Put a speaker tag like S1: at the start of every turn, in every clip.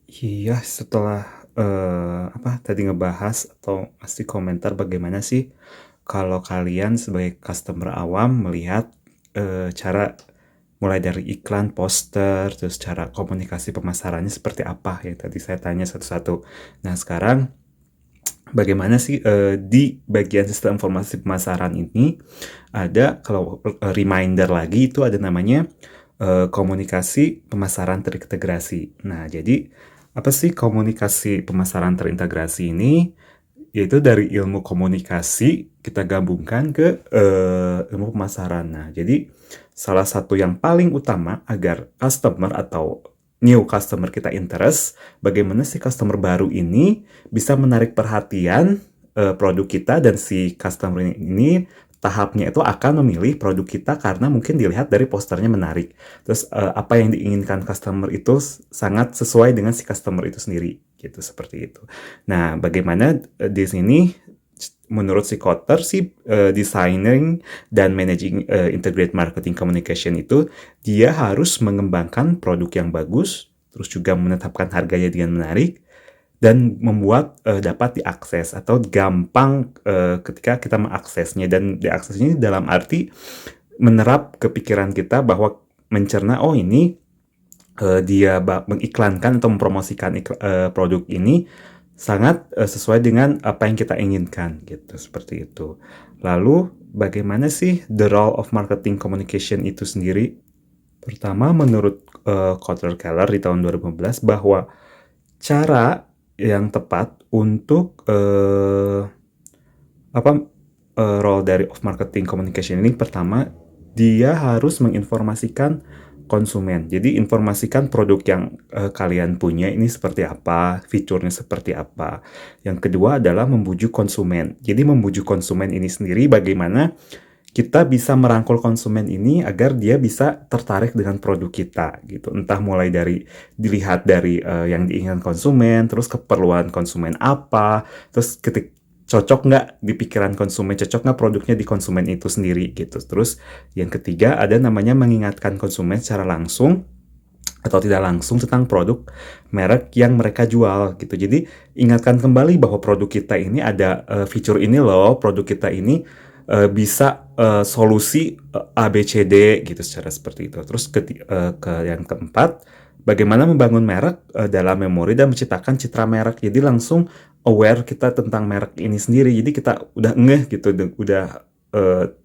S1: Iya, setelah, tadi ngebahas atau ngasih komentar bagaimana sih kalau kalian sebagai customer awam melihat, cara mulai dari iklan, poster, terus cara komunikasi pemasarannya seperti apa, yang tadi saya tanya satu-satu. Nah, sekarang bagaimana sih, di bagian sistem informasi pemasaran ini ada kalau, reminder lagi itu ada namanya, komunikasi pemasaran terintegrasi. Nah, jadi apa sih komunikasi pemasaran terintegrasi ini? Yaitu dari ilmu komunikasi kita gabungkan ke, ilmu pemasaran. Nah, jadi salah satu yang paling utama agar customer atau new customer kita interest, bagaimana si customer baru ini bisa menarik perhatian, produk kita dan si customer ini tahapnya itu akan memilih produk kita karena mungkin dilihat dari posternya menarik. Terus, apa yang diinginkan customer itu sangat sesuai dengan si customer itu sendiri, gitu, seperti itu. Nah, bagaimana, di sini menurut si Kotter sih, designing dan managing, integrated marketing communication itu, dia harus mengembangkan produk yang bagus, terus juga menetapkan harganya dengan menarik, dan membuat, dapat diakses atau gampang, ketika kita mengaksesnya. Dan diaksesnya dalam arti menerap ke pikiran kita bahwa mencerna, "Oh ini, dia mengiklankan atau mempromosikan produk ini sangat, sesuai dengan apa yang kita inginkan," gitu, seperti itu. Lalu bagaimana sih the role of marketing communication itu sendiri? Pertama menurut, Kotler-Keller di tahun 2015 bahwa cara yang tepat untuk, apa, role dari of marketing communication ini pertama, dia harus menginformasikan konsumen. Jadi informasikan produk yang, kalian punya ini seperti apa, fiturnya seperti apa. Yang kedua adalah membujuk konsumen. Jadi membujuk konsumen ini sendiri bagaimana kita bisa merangkul konsumen ini agar dia bisa tertarik dengan produk kita gitu. Entah mulai dari dilihat dari, yang diinginkan konsumen, terus keperluan konsumen apa, terus cocok nggak di pikiran konsumen, cocok nggak produknya di konsumen itu sendiri gitu. Terus yang ketiga ada namanya mengingatkan konsumen secara langsung atau tidak langsung tentang produk merek yang mereka jual gitu. Jadi ingatkan kembali bahwa produk kita ini ada, fitur ini loh, produk kita ini, bisa, solusi, A, B, C, D gitu secara seperti itu. Terus ke yang keempat, bagaimana membangun merek, dalam memori dan menciptakan citra merek. Jadi langsung aware kita tentang merek ini sendiri. Jadi kita udah ngeh gitu, udah,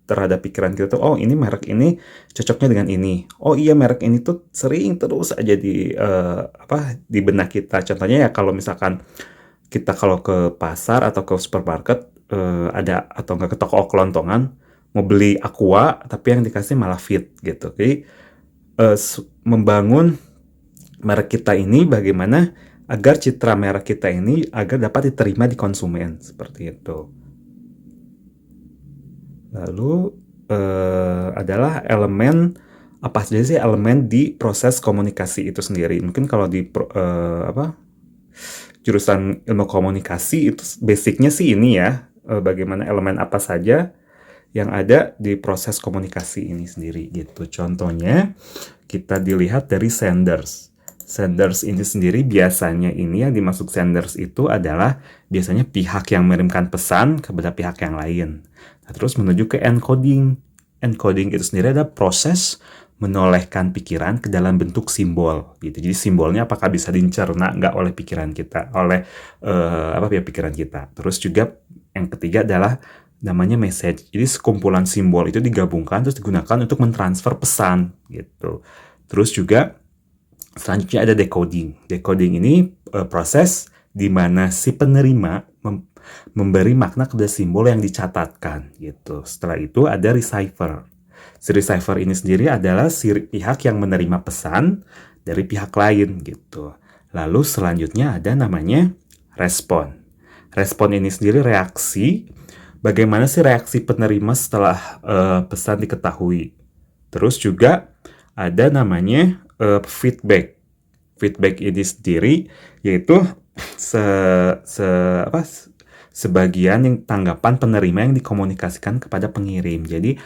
S1: terhadap pikiran kita tuh, "Oh ini merek ini cocoknya dengan ini. Oh iya merek ini tuh sering terus aja di benak kita." Contohnya ya kalau misalkan kita kalau ke pasar atau ke supermarket, ada atau enggak ke toko kelontongan, mau beli Aqua tapi yang dikasih malah Fit gitu. Jadi, membangun merek kita ini bagaimana agar citra merek kita ini agar dapat diterima di konsumen, seperti itu. Lalu, adalah elemen apa saja sih elemen di proses komunikasi itu sendiri. Mungkin kalau di jurusan ilmu komunikasi itu basicnya sih ini ya, bagaimana elemen apa saja yang ada di proses komunikasi ini sendiri gitu. Contohnya kita dilihat dari senders. Senders ini sendiri biasanya ini yang dimaksud senders itu adalah biasanya pihak yang mengirimkan pesan kepada pihak yang lain. Nah, terus menuju ke encoding. Encoding itu sendiri adalah proses menolehkan pikiran ke dalam bentuk simbol gitu. Jadi simbolnya apakah bisa dicerna nggak oleh pikiran kita, oleh pikiran kita. Terus juga yang ketiga adalah namanya message. Jadi sekumpulan simbol itu digabungkan terus digunakan untuk mentransfer pesan gitu. Terus juga selanjutnya ada decoding. Decoding ini proses di mana si penerima memberi makna kepada simbol yang dicatatkan gitu. Setelah itu ada receiver. Si receiver ini sendiri adalah si pihak yang menerima pesan dari pihak lain gitu. Lalu selanjutnya ada namanya respon. Respon ini sendiri reaksi. Bagaimana sih reaksi penerima setelah pesan diketahui? Terus juga ada namanya feedback. Feedback ini sendiri yaitu se, se apa sebagian yang tanggapan penerima yang dikomunikasikan kepada pengirim. Jadi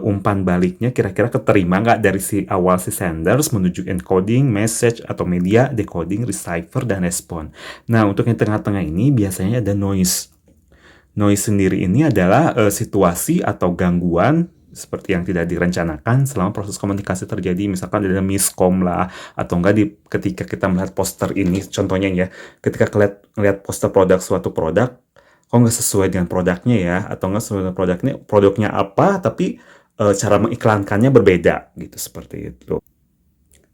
S1: umpan baliknya kira-kira keterima nggak dari si awal si senders menuju encoding, message atau media, decoding, receiver, dan respon. Nah, untuk yang tengah-tengah ini biasanya ada noise. Noise sendiri ini adalah situasi atau gangguan seperti yang tidak direncanakan selama proses komunikasi terjadi. Misalkan ada miskom lah, atau enggak ketika kita melihat poster ini, contohnya ya, ketika lihat poster suatu produk, kok nggak sesuai dengan produknya ya, atau nggak sesuai dengan produknya apa, tapi cara mengiklankannya berbeda, gitu, seperti itu.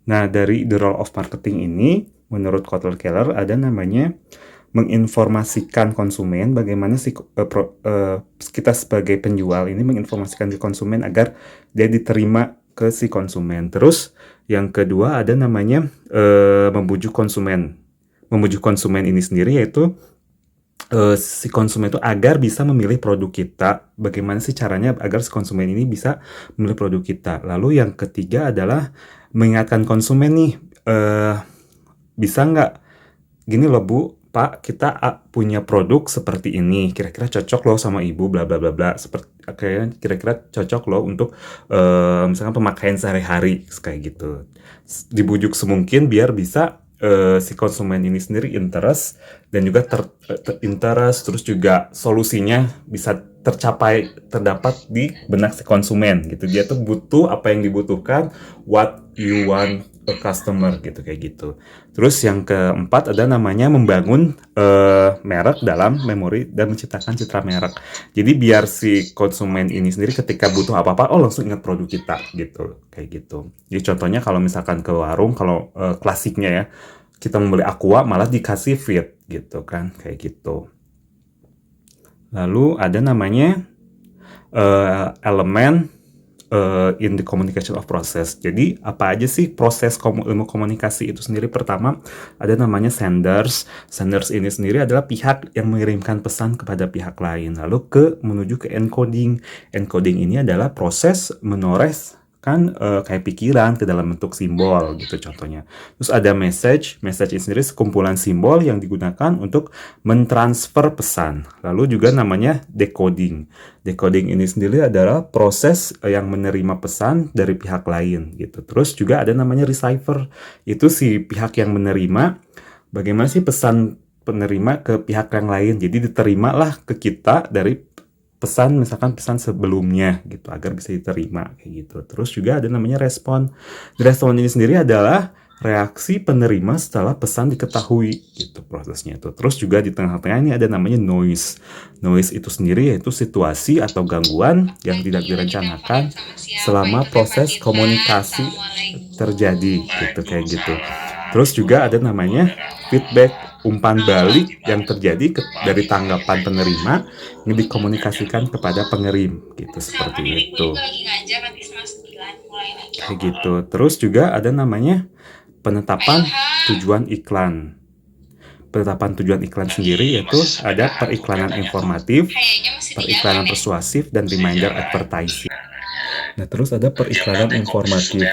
S1: Nah, dari the role of marketing ini, menurut Kotler Keller ada namanya menginformasikan konsumen bagaimana kita sebagai penjual ini menginformasikan ke konsumen agar dia diterima ke si konsumen. Terus yang kedua ada namanya membujuk konsumen. Membujuk konsumen ini sendiri yaitu si konsumen itu agar bisa memilih produk kita. Bagaimana sih caranya agar si konsumen ini bisa memilih produk kita. Lalu yang ketiga adalah mengingatkan konsumen nih, bisa nggak gini loh Bu, Pak, kita punya produk seperti ini, kira-kira cocok loh sama ibu, bla bla bla bla, seperti kira-kira cocok loh untuk misalkan pemakaian sehari-hari kayak gitu. Dibujuk semungkin biar bisa si konsumen ini sendiri interest dan juga interest, terus juga solusinya bisa terdapat di benak si konsumen gitu. Dia tuh butuh apa yang dibutuhkan, what you want a customer gitu, kayak gitu. Terus yang keempat ada namanya membangun merek dalam memori dan menciptakan citra merek. Jadi biar si konsumen ini sendiri ketika butuh apa-apa, oh langsung ingat produk kita gitu, kayak gitu. Jadi contohnya kalau misalkan ke warung, kalau klasiknya ya, kita membeli Aqua malah dikasih Fit gitu kan, kayak gitu. Lalu ada namanya elemen in the communication of process. Jadi apa aja sih proses ilmu komunikasi itu sendiri? Pertama ada namanya senders. Senders ini sendiri adalah pihak yang mengirimkan pesan kepada pihak lain. Lalu menuju ke encoding. Encoding ini adalah proses menoreh kan kayak pikiran ke dalam bentuk simbol gitu contohnya. Terus ada message ini sendiri sekumpulan simbol yang digunakan untuk mentransfer pesan. Lalu juga namanya decoding. Decoding ini sendiri adalah proses yang menerima pesan dari pihak lain gitu. Terus juga ada namanya receiver. Itu si pihak yang menerima bagaimana sih pesan penerima ke pihak yang lain. Jadi diterimalah ke kita dari pesan, misalkan pesan sebelumnya gitu agar bisa diterima kayak gitu. Terus juga ada namanya respon. Respon ini sendiri adalah reaksi penerima setelah pesan diketahui gitu prosesnya itu. Terus juga di tengah-tengah ini ada namanya noise. Noise itu sendiri yaitu situasi atau gangguan yang tidak direncanakan selama proses komunikasi terjadi gitu, kayak gitu. Terus juga ada namanya feedback, umpan balik yang terjadi dari tanggapan penerima yang dikomunikasikan kepada pengirim gitu, seperti itu. Kayak gitu. Terus juga ada namanya penetapan tujuan iklan. Penetapan tujuan iklan sendiri yaitu ada periklanan informatif, periklanan persuasif, dan reminder advertising. Nah, terus ada periklanan informatif.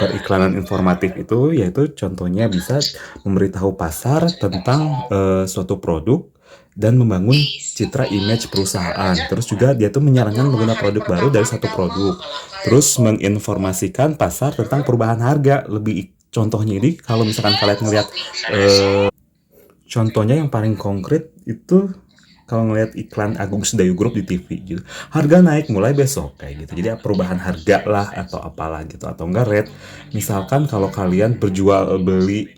S1: Periklanan informatif itu yaitu contohnya bisa memberitahu pasar tentang suatu produk dan membangun citra image perusahaan. Terus juga dia tuh menyarankan menggunakan produk baru dari satu produk. Terus menginformasikan pasar tentang perubahan harga. Lebih contohnya ini kalau misalkan kalian ngelihat contohnya yang paling konkret itu kalau ngelihat iklan Agung Sedayu Group di TV gitu, harga naik mulai besok kayak gitu. Jadi perubahan harga lah atau apalah gitu, atau enggak rate. Misalkan kalau kalian berjual beli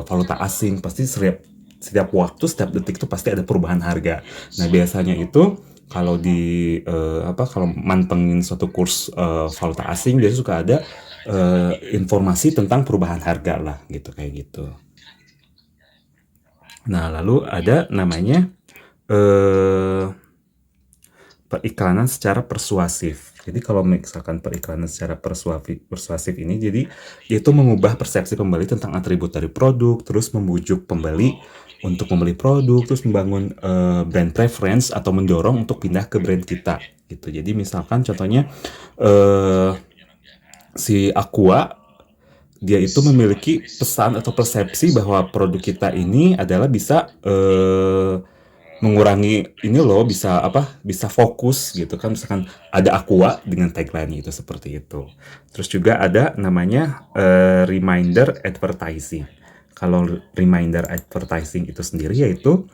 S1: valuta asing, pasti setiap waktu, setiap detik tuh pasti ada perubahan harga. Nah biasanya itu kalau kalau mantengin suatu kurs valuta asing, biasanya suka ada informasi tentang perubahan harga lah gitu, kayak gitu. Nah lalu ada namanya periklanan secara persuasif. Jadi kalau misalkan periklanan secara persuasif ini, jadi itu mengubah persepsi pembeli tentang atribut dari produk, terus membujuk pembeli untuk membeli produk, terus membangun brand preference atau mendorong untuk pindah ke brand kita gitu. Jadi misalkan contohnya si Aqua, dia itu memiliki pesan atau persepsi bahwa produk kita ini adalah bisa mengurangi ini loh, bisa apa, bisa fokus gitu kan, misalkan ada Aqua dengan tagline itu seperti itu. Terus juga ada namanya reminder advertising. Kalau reminder advertising itu sendiri yaitu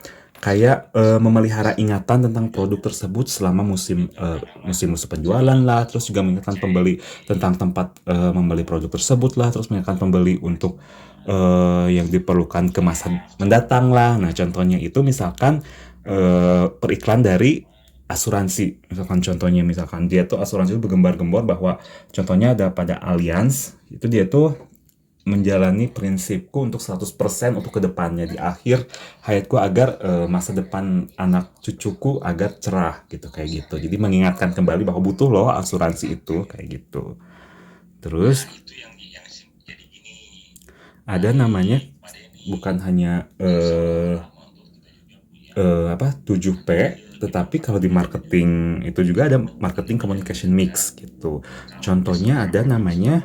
S1: kayak memelihara ingatan tentang produk tersebut selama musim penjualan lah, terus juga mengingatkan pembeli tentang tempat membeli produk tersebut lah, terus mengingatkan pembeli untuk yang diperlukan ke masa mendatang lah. Nah, contohnya itu misalkan periklan dari asuransi. Misalkan dia tuh asuransi itu bergembar-gembor bahwa contohnya ada pada Allianz, itu dia tuh menjalani prinsipku untuk 100% untuk kedepannya di akhir hayatku agar masa depan anak cucuku agar cerah gitu kayak gitu. Jadi mengingatkan kembali bahwa butuh loh asuransi itu kayak gitu. Terus ada namanya bukan hanya 7P, tetapi kalau di marketing itu juga ada marketing communication mix gitu. Contohnya ada namanya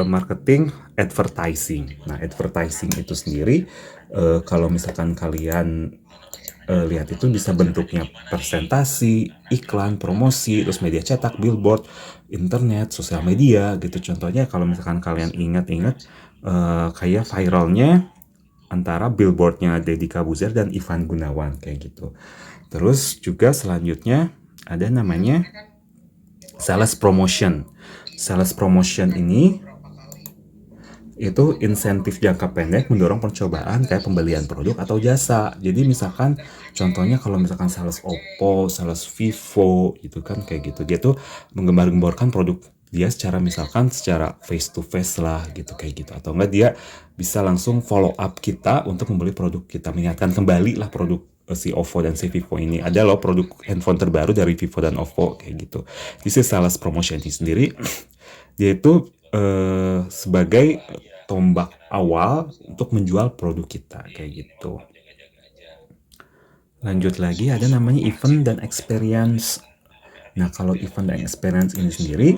S1: marketing advertising. Nah, advertising itu sendiri kalau misalkan kalian lihat itu bisa bentuknya presentasi, iklan, promosi, terus media cetak, billboard, internet, sosial media gitu. Contohnya kalau misalkan kalian ingat-ingat kayak viralnya antara billboardnya Deddy Kabuzer dan Ivan Gunawan kayak gitu. Terus juga selanjutnya ada namanya sales promotion. Sales promotion ini itu insentif jangka pendek mendorong percobaan kayak pembelian produk atau jasa. Jadi misalkan contohnya kalau misalkan sales Oppo, sales Vivo gitu kan kayak gitu. Dia tuh menggembar-gemborkan produk dia secara face to face lah gitu kayak gitu. Atau enggak dia bisa langsung follow up kita untuk membeli produk kita, mengingatkan kembali lah produk si Oppo dan si Vivo ini. Ada loh produk handphone terbaru dari Vivo dan Oppo kayak gitu. This is sales promotion ini sendiri. Dia itu sebagai tombak awal untuk menjual produk kita kayak gitu. Lanjut lagi ada namanya event dan experience. Nah, kalau event dan experience ini sendiri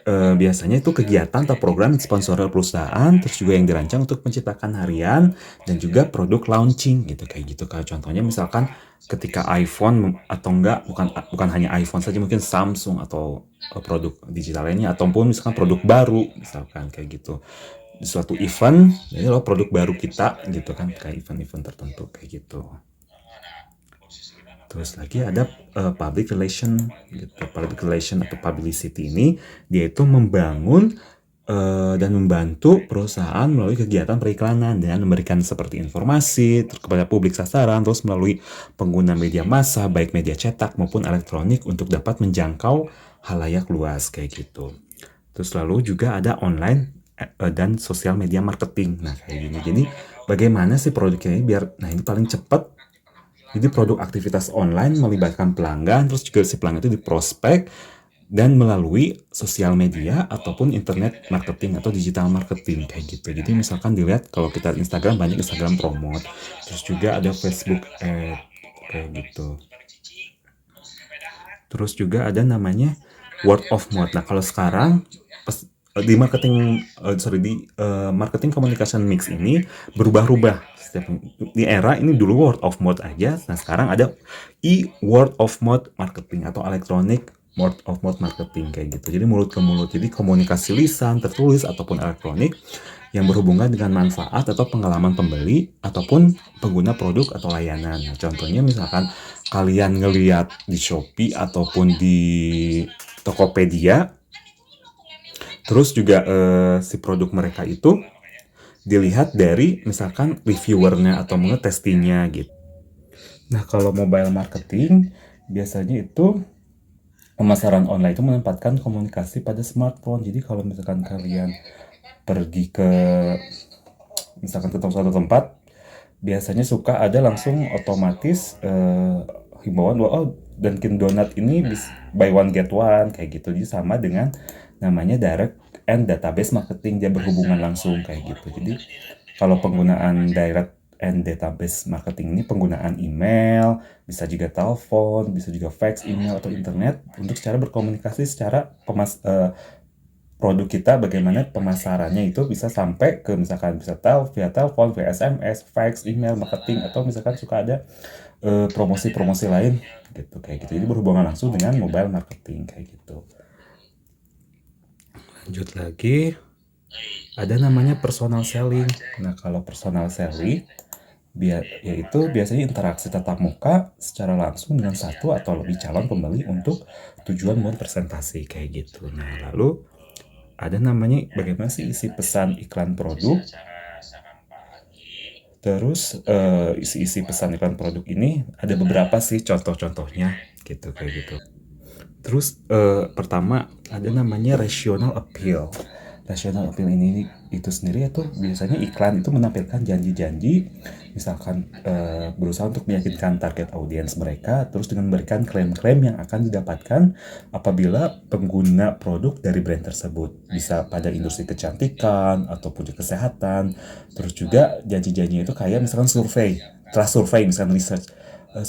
S1: biasanya itu kegiatan atau program sponsor perusahaan, terus juga yang dirancang untuk menciptakan harian dan juga produk launching gitu kayak gitu. Kayak contohnya misalkan ketika iPhone atau enggak bukan hanya iPhone saja, mungkin Samsung atau produk digital lainnya ataupun misalkan produk baru misalkan kayak gitu. Di suatu event, jadi lo produk baru kita gitu kan, kayak event-event tertentu kayak gitu. Terus lagi ada public relation gitu. Public relation atau publicity ini dia itu membangun dan membantu perusahaan melalui kegiatan periklanan dengan memberikan seperti informasi kepada publik sasaran, terus melalui pengguna media massa baik media cetak maupun elektronik untuk dapat menjangkau halayak luas kayak gitu. Terus lalu juga ada online dan sosial media marketing. Nah kayak gini. Jadi bagaimana sih produknya ini biar, nah ini paling cepat. Jadi produk aktivitas online melibatkan pelanggan, terus juga si pelanggan itu diprospek dan melalui sosial media ataupun internet marketing atau digital marketing kayak gitu. Jadi misalkan dilihat kalau kita Instagram banyak Instagram promote, terus juga ada Facebook ad kayak gitu. Terus juga ada namanya word of mouth. Nah, kalau sekarang di marketing communication mix ini berubah-ubah. Di era ini dulu word of mouth aja. Nah, sekarang ada word of mouth marketing atau electronic word of mouth marketing kayak gitu. Jadi mulut ke mulut. Jadi komunikasi lisan, tertulis ataupun elektronik yang berhubungan dengan manfaat atau pengalaman pembeli ataupun pengguna produk atau layanan. Nah, contohnya misalkan kalian ngeliat di Shopee ataupun di Tokopedia, terus juga si produk mereka itu dilihat dari misalkan reviewernya atau mungkin testingnya gitu. Nah, kalau mobile marketing biasanya itu pemasaran online itu menempatkan komunikasi pada smartphone. Jadi kalau misalkan kalian pergi ke misalkan ke suatu tempat, biasanya suka ada langsung otomatis himbauan bahwa Dunkin Donut ini buy one get one kayak gitu. Jadi sama dengan namanya direct and database marketing, dia berhubungan langsung kayak gitu. Jadi kalau penggunaan direct and database marketing ini penggunaan email, bisa juga telepon, bisa juga fax, email atau internet untuk secara berkomunikasi secara produk kita, bagaimana pemasarannya itu bisa sampai ke misalkan bisa tahu via telepon, via SMS, fax, email, marketing, atau misalkan suka ada promosi-promosi lain gitu kayak gitu. Jadi berhubungan langsung dengan mobile marketing kayak gitu. Lanjut lagi, ada namanya personal selling. Nah, kalau personal selling yaitu biasanya interaksi tatap muka secara langsung dengan satu atau lebih calon pembeli untuk tujuan membuat presentasi kayak gitu. Nah, lalu ada namanya bagaimana sih isi pesan iklan produk. Terus isi-isi pesan iklan produk ini ada beberapa sih contoh-contohnya gitu kayak gitu. Terus pertama ada namanya rational appeal. Rational appeal ini itu sendiri itu biasanya iklan itu menampilkan janji-janji, misalkan berusaha untuk meyakinkan target audiens mereka, terus dengan memberikan klaim-klaim yang akan didapatkan apabila pengguna produk dari brand tersebut, bisa pada industri kecantikan ataupun kesehatan. Terus juga janji-janji itu kayak misalkan survei misalkan research.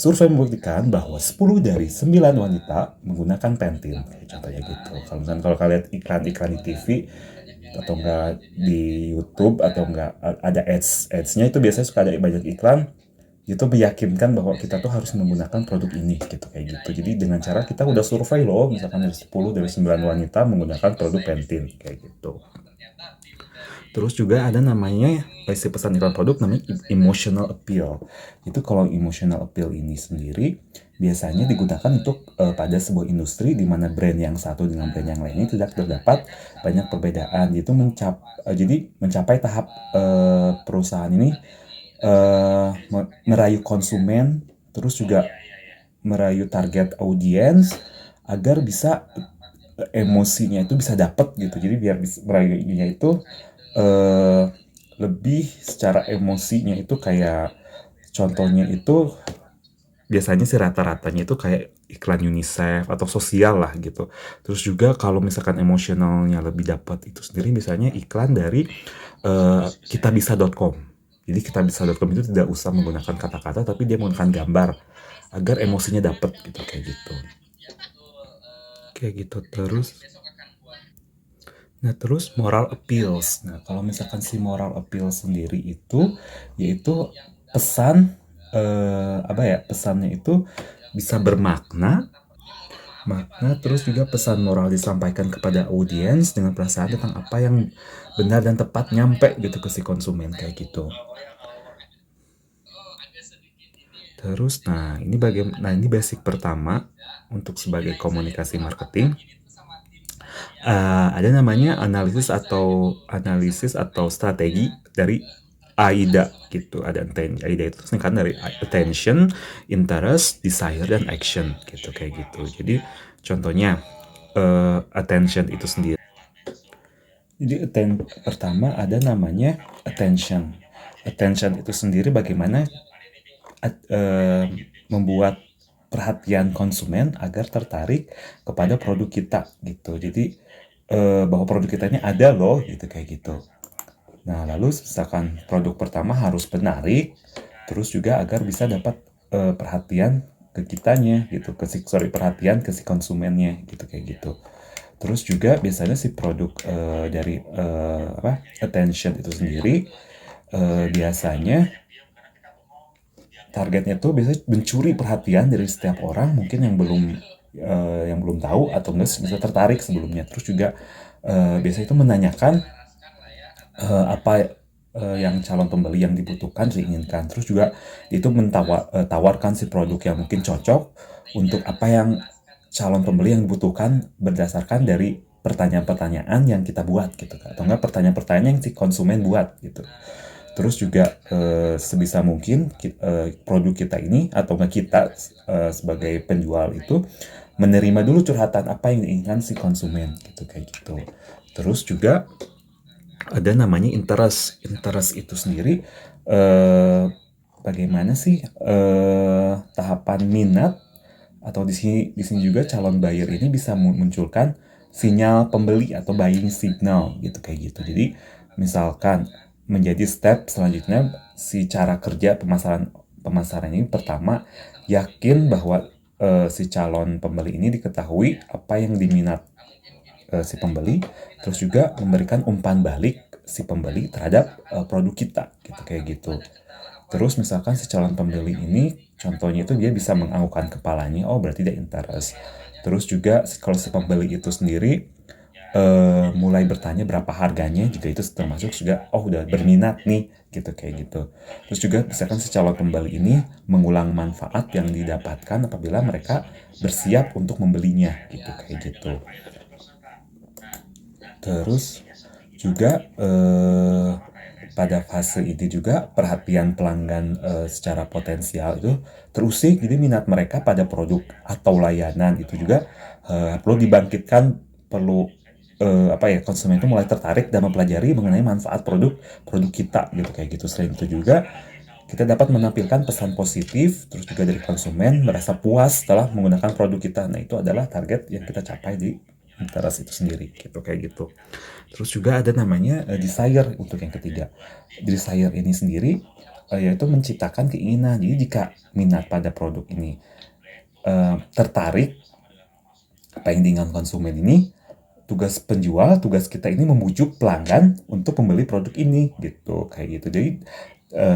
S1: Survei membuktikan bahwa 10 dari 9 wanita menggunakan Pantene. Contohnya gitu. Kalau kalian iklan-iklan di TV atau enggak di YouTube atau enggak ada ads-nya itu biasanya suka ada banyak iklan itu meyakinkan bahwa kita tuh harus menggunakan produk ini gitu kayak gitu. Jadi dengan cara kita udah survei loh, misalkan dari 10 dari 9 wanita menggunakan produk Pantene kayak gitu. Terus juga ada namanya isi pesan iklan produk namanya emotional appeal. Itu kalau emotional appeal ini sendiri biasanya digunakan untuk pada sebuah industri di mana brand yang satu dengan brand yang lainnya tidak terdapat banyak perbedaan. Jadi mencapai tahap perusahaan ini merayu konsumen, terus juga merayu target audiens agar bisa emosinya itu bisa dapat gitu. Jadi biar merayunya itu lebih secara emosinya itu kayak contohnya itu biasanya sih rata-ratanya itu kayak iklan UNICEF atau sosial lah gitu. Terus juga kalau misalkan emosionalnya lebih dapat itu sendiri misalnya iklan dari kitabisa.com. Jadi kitabisa.com itu tidak usah menggunakan kata-kata tapi dia menggunakan gambar agar emosinya dapat gitu kayak gitu. Kayak gitu terus. Nah, terus moral appeals. Nah, kalau misalkan si moral appeal sendiri itu yaitu pesan pesannya itu bisa bermakna, terus juga pesan moral disampaikan kepada audiens dengan perasaan tentang apa yang benar dan tepat nyampe gitu ke si konsumen kayak gitu. Terus, ini basic pertama untuk sebagai komunikasi marketing. Ada namanya analisis atau strategi dari AIDA gitu. AIDA itu singkatan dari attention, interest, desire, dan action gitu kayak gitu. Jadi contohnya attention itu sendiri. Jadi pertama ada namanya attention. Attention itu sendiri bagaimana membuat perhatian konsumen agar tertarik kepada produk kita gitu. Jadi bahwa produk kita ini ada loh gitu kayak gitu. Nah, lalu misalkan produk pertama harus menarik, terus juga agar bisa dapat perhatian ke kitanya gitu, perhatian ke si konsumennya gitu kayak gitu. Terus juga biasanya si produk dari attention itu sendiri biasanya targetnya tuh biasanya mencuri perhatian dari setiap orang mungkin yang belum tahu atau nggak bisa tertarik sebelumnya. Terus juga biasanya itu menanyakan apa yang calon pembeli yang dibutuhkan diinginkan. Terus juga itu tawarkan si produk yang mungkin cocok untuk apa yang calon pembeli yang dibutuhkan berdasarkan dari pertanyaan-pertanyaan yang kita buat gitu kan, atau enggak pertanyaan-pertanyaan yang si konsumen buat gitu. Terus juga sebisa mungkin produk kita ini atau enggak kita sebagai penjual itu menerima dulu curhatan apa yang diinginkan si konsumen gitu kayak gitu. Terus juga ada namanya interest. Interest itu sendiri bagaimana sih tahapan minat atau di sini juga calon buyer ini bisa memunculkan sinyal pembeli atau buying signal gitu kayak gitu. Jadi misalkan menjadi step selanjutnya si cara kerja pemasaran ini pertama yakin bahwa si calon pembeli ini diketahui apa yang si pembeli, terus juga memberikan umpan balik si pembeli terhadap produk kita gitu kayak gitu. Terus misalkan si calon pembeli ini contohnya itu dia bisa menganggukkan kepalanya, oh berarti dia interest. Terus juga kalau si pembeli itu sendiri mulai bertanya berapa harganya, juga itu termasuk juga oh udah berminat nih gitu kayak gitu. Terus juga misalkan si calon pembeli ini mengulang manfaat yang didapatkan apabila mereka bersiap untuk membelinya gitu kayak gitu. Terus juga pada fase ini juga perhatian pelanggan secara potensial itu terusik, jadi minat mereka pada produk atau layanan itu juga perlu dibangkitkan, perlu konsumen itu mulai tertarik dan mempelajari mengenai manfaat produk kita gitu kayak gitu. Selain itu juga kita dapat menampilkan pesan positif, terus juga dari konsumen merasa puas setelah menggunakan produk kita. Nah itu adalah target yang kita capai di interest itu sendiri gitu kayak gitu. Terus juga ada namanya desire untuk yang ketiga. Desire ini sendiri yaitu menciptakan keinginan. Jadi jika minat pada produk ini tertarik, apa yang diinginkan konsumen ini, tugas penjual, tugas kita ini membujuk pelanggan untuk membeli produk ini gitu kayak gitu. Jadi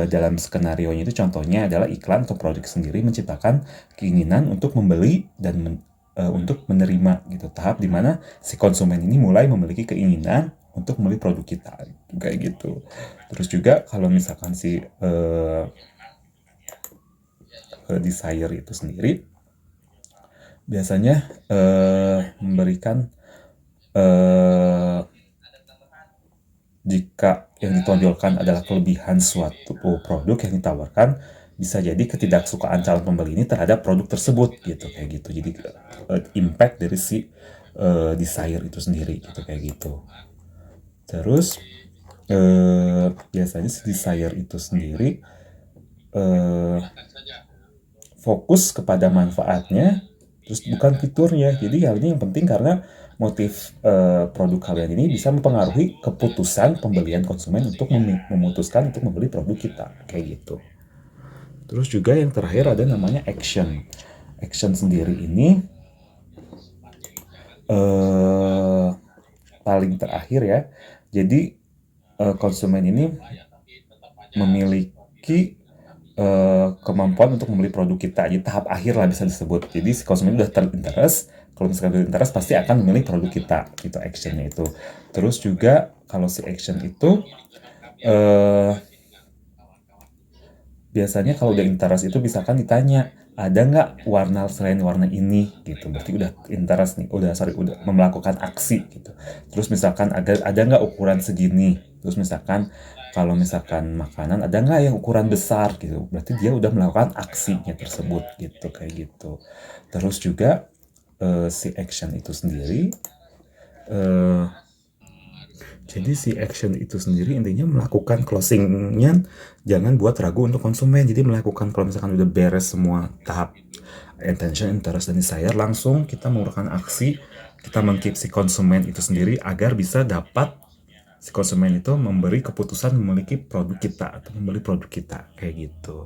S1: dalam skenario itu contohnya adalah iklan atau produk sendiri menciptakan keinginan untuk membeli dan untuk menerima gitu, tahap dimana si konsumen ini mulai memiliki keinginan untuk membeli produk kita kayak gitu. Terus juga kalau misalkan si desire itu sendiri biasanya memberikan jika yang ditonjolkan adalah kelebihan suatu produk yang ditawarkan, bisa jadi ketidaksukaan calon pembeli ini terhadap produk tersebut gitu kayak gitu. Jadi impact dari si desire itu sendiri gitu kayak gitu. Terus biasanya si desire itu sendiri fokus kepada manfaatnya, terus bukan fiturnya. Jadi hal ini yang penting karena motif produk kalian ini bisa mempengaruhi keputusan pembelian konsumen untuk memutuskan untuk membeli produk kita kayak gitu. Terus juga yang terakhir ada namanya action. Action sendiri ini paling terakhir ya. Jadi konsumen ini memiliki kemampuan untuk membeli produk kita. Jadi tahap akhir lah bisa disebut. Jadi si konsumen udah terinterest, kalau misalkan terinterest pasti akan memilih produk kita. Itu actionnya itu. Terus juga kalau si action itu biasanya kalau udah interest itu misalkan ditanya, ada nggak warna selain warna ini gitu, berarti udah interest nih, udah melakukan aksi gitu. Terus misalkan ada nggak ukuran segini, terus misalkan kalau misalkan makanan ada nggak yang ukuran besar gitu, berarti dia udah melakukan aksinya tersebut gitu kayak gitu. Terus juga si action itu sendiri jadi si action itu sendiri intinya melakukan closingnya, jangan buat ragu untuk konsumen. Jadi melakukan kalau misalkan udah beres semua tahap intention, interest, dan desire, langsung kita melakukan aksi, kita mengkeep si konsumen itu sendiri agar bisa dapat si konsumen itu memberi keputusan memiliki produk kita atau membeli produk kita kayak gitu.